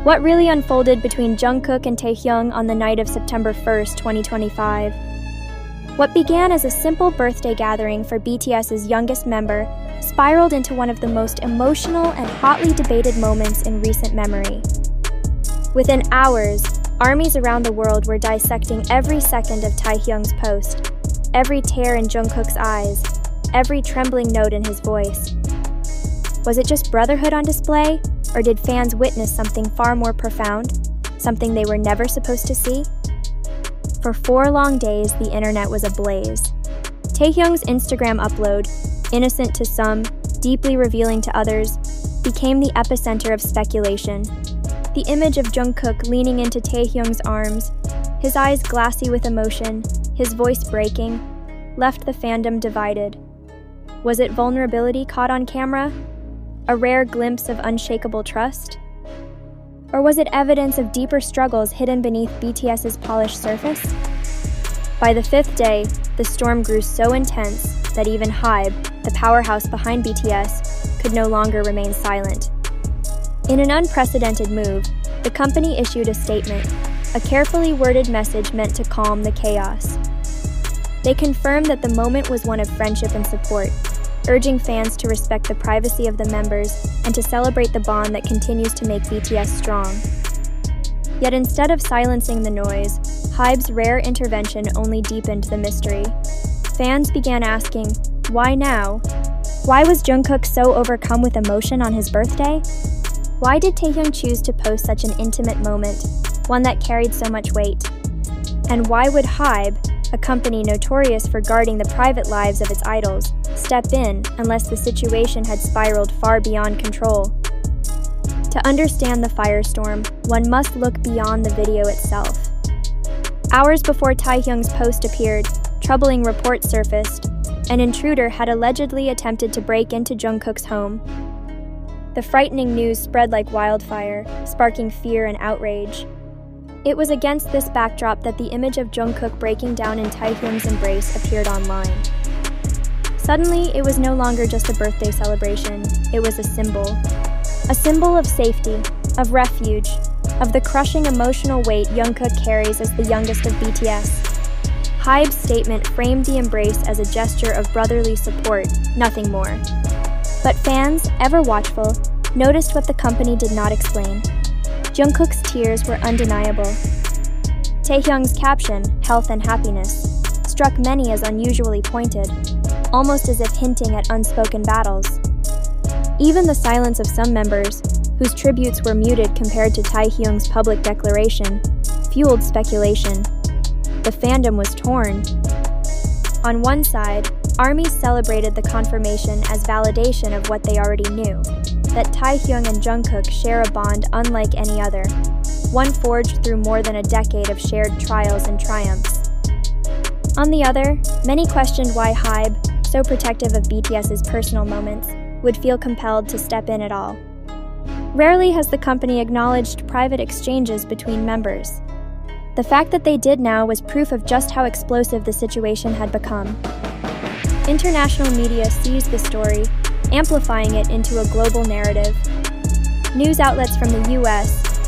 What really unfolded between Jungkook and Taehyung on the night of September 1st, 2025? What began as a simple birthday gathering for BTS's youngest member spiraled into one of the most emotional and hotly debated moments in recent memory. Within hours, armies around the world were dissecting every second of Taehyung's post, every tear in Jungkook's eyes, every trembling note in his voice. Was it just brotherhood on display, or did fans witness something far more profound, something they were never supposed to see? For 4 long days, the internet was ablaze. Taehyung's Instagram upload, innocent to some, deeply revealing to others, became the epicenter of speculation. The image of Jungkook leaning into Taehyung's arms, his eyes glassy with emotion, his voice breaking, left the fandom divided. Was it vulnerability caught on camera? A rare glimpse of unshakable trust? Or was it evidence of deeper struggles hidden beneath BTS's polished surface? By the 5th day, the storm grew so intense that even HYBE, the powerhouse behind BTS, could no longer remain silent. In an unprecedented move, the company issued a statement, a carefully worded message meant to calm the chaos. They confirmed that the moment was one of friendship and support, urging fans to respect the privacy of the members and to celebrate the bond that continues to make BTS strong. Yet instead of silencing the noise, HYBE's rare intervention only deepened the mystery. Fans began asking, why now? Why was Jungkook so overcome with emotion on his birthday? Why did Taehyung choose to post such an intimate moment, one that carried so much weight? And why would HYBE, a company notorious for guarding the private lives of its idols, step in unless the situation had spiraled far beyond control? To understand the firestorm, one must look beyond the video itself. Hours before Taehyung's post appeared, troubling reports surfaced. An intruder had allegedly attempted to break into Jungkook's home. The frightening news spread like wildfire, sparking fear and outrage. It was against this backdrop that the image of Jungkook breaking down in Taehyung's embrace appeared online. Suddenly, it was no longer just a birthday celebration, it was a symbol of safety, of refuge, of the crushing emotional weight Jungkook carries as the youngest of BTS. HYBE's statement framed the embrace as a gesture of brotherly support, nothing more. But fans, ever watchful, noticed what the company did not explain. Jungkook's tears were undeniable. Taehyung's caption, health and happiness, struck many as unusually pointed, almost as if hinting at unspoken battles. Even the silence of some members, whose tributes were muted compared to Taehyung's public declaration, fueled speculation. The fandom was torn. On one side, armies celebrated the confirmation as validation of what they already knew, that Taehyung and Jungkook share a bond unlike any other, one forged through more than a decade of shared trials and triumphs. On the other, many questioned why HYBE, so protective of BTS's personal moments, would feel compelled to step in at all. Rarely has the company acknowledged private exchanges between members. The fact that they did now was proof of just how explosive the situation had become. International media seized the story, amplifying it into a global narrative. News outlets from the US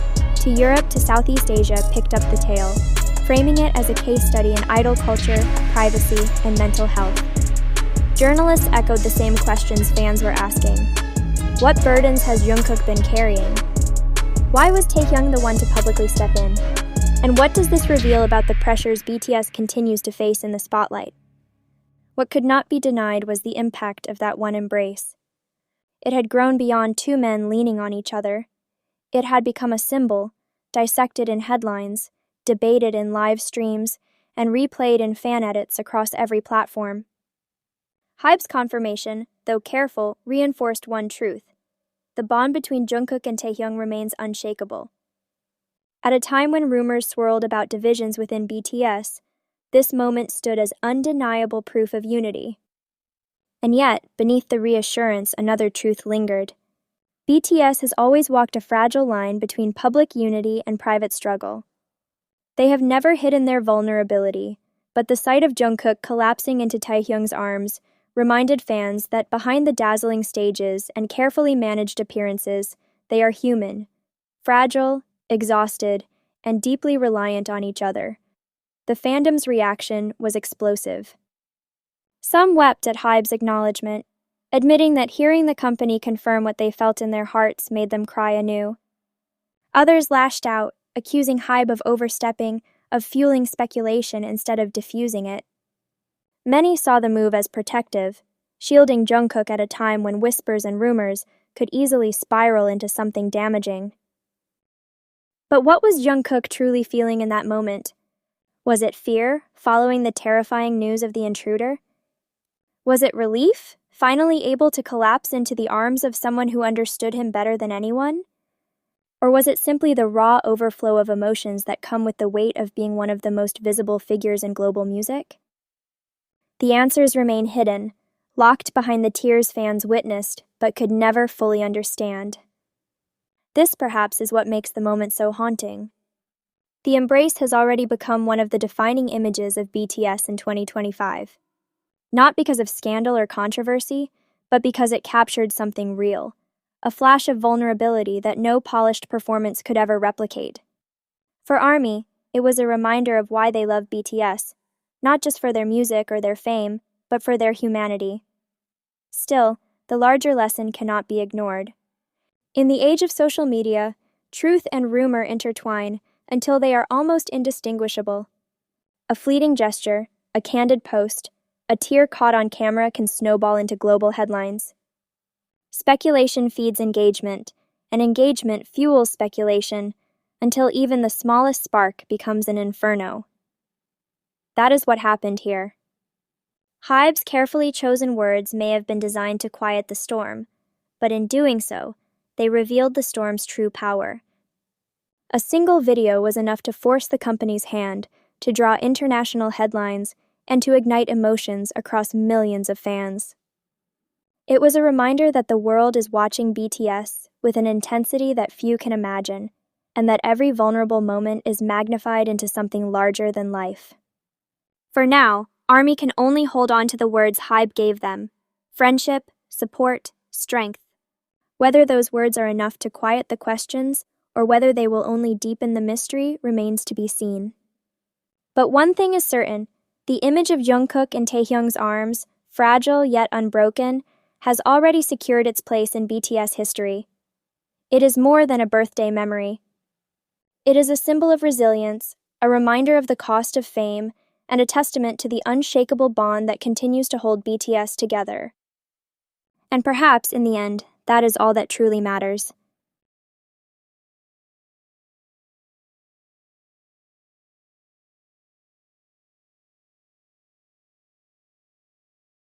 to Europe to Southeast Asia picked up the tale, framing it as a case study in idol culture, privacy, and mental health. Journalists echoed the same questions fans were asking. What burdens has Jungkook been carrying? Why was Taehyung the one to publicly step in? And what does this reveal about the pressures BTS continues to face in the spotlight? What could not be denied was the impact of that one embrace. It had grown beyond 2 men leaning on each other. It had become a symbol, dissected in headlines, debated in live streams, and replayed in fan edits across every platform. HYBE's confirmation, though careful, reinforced one truth. The bond between Jungkook and Taehyung remains unshakable. At a time when rumors swirled about divisions within BTS, this moment stood as undeniable proof of unity. And yet, beneath the reassurance, another truth lingered. BTS has always walked a fragile line between public unity and private struggle. They have never hidden their vulnerability, but the sight of Jungkook collapsing into Taehyung's arms reminded fans that behind the dazzling stages and carefully managed appearances, they are human, fragile, exhausted, and deeply reliant on each other. The fandom's reaction was explosive. Some wept at HYBE's acknowledgement, admitting that hearing the company confirm what they felt in their hearts made them cry anew. Others lashed out, accusing HYBE of overstepping, of fueling speculation instead of diffusing it. Many saw the move as protective, shielding Jungkook at a time when whispers and rumors could easily spiral into something damaging. But what was Jungkook truly feeling in that moment? Was it fear, following the terrifying news of the intruder? Was it relief, finally able to collapse into the arms of someone who understood him better than anyone? Or was it simply the raw overflow of emotions that come with the weight of being one of the most visible figures in global music? The answers remain hidden, locked behind the tears fans witnessed but could never fully understand. This perhaps is what makes the moment so haunting. The embrace has already become one of the defining images of BTS in 2025. Not because of scandal or controversy, but because it captured something real, a flash of vulnerability that no polished performance could ever replicate. For ARMY, it was a reminder of why they love BTS, not just for their music or their fame, but for their humanity. Still, the larger lesson cannot be ignored. In the age of social media, truth and rumor intertwine until they are almost indistinguishable. A fleeting gesture, a candid post, a tear caught on camera can snowball into global headlines. Speculation feeds engagement, and engagement fuels speculation until even the smallest spark becomes an inferno. That is what happened here. HYBE's carefully chosen words may have been designed to quiet the storm, but in doing so, they revealed the storm's true power. A single video was enough to force the company's hand, to draw international headlines, and to ignite emotions across millions of fans. It was a reminder that the world is watching BTS with an intensity that few can imagine, and that every vulnerable moment is magnified into something larger than life. For now, ARMY can only hold on to the words HYBE gave them: friendship, support, strength. Whether those words are enough to quiet the questions, or whether they will only deepen the mystery, remains to be seen. But one thing is certain: the image of Jungkook in Taehyung's arms, fragile yet unbroken, has already secured its place in BTS history. It is more than a birthday memory. It is a symbol of resilience, a reminder of the cost of fame, and a testament to the unshakable bond that continues to hold BTS together. And perhaps, in the end, that is all that truly matters.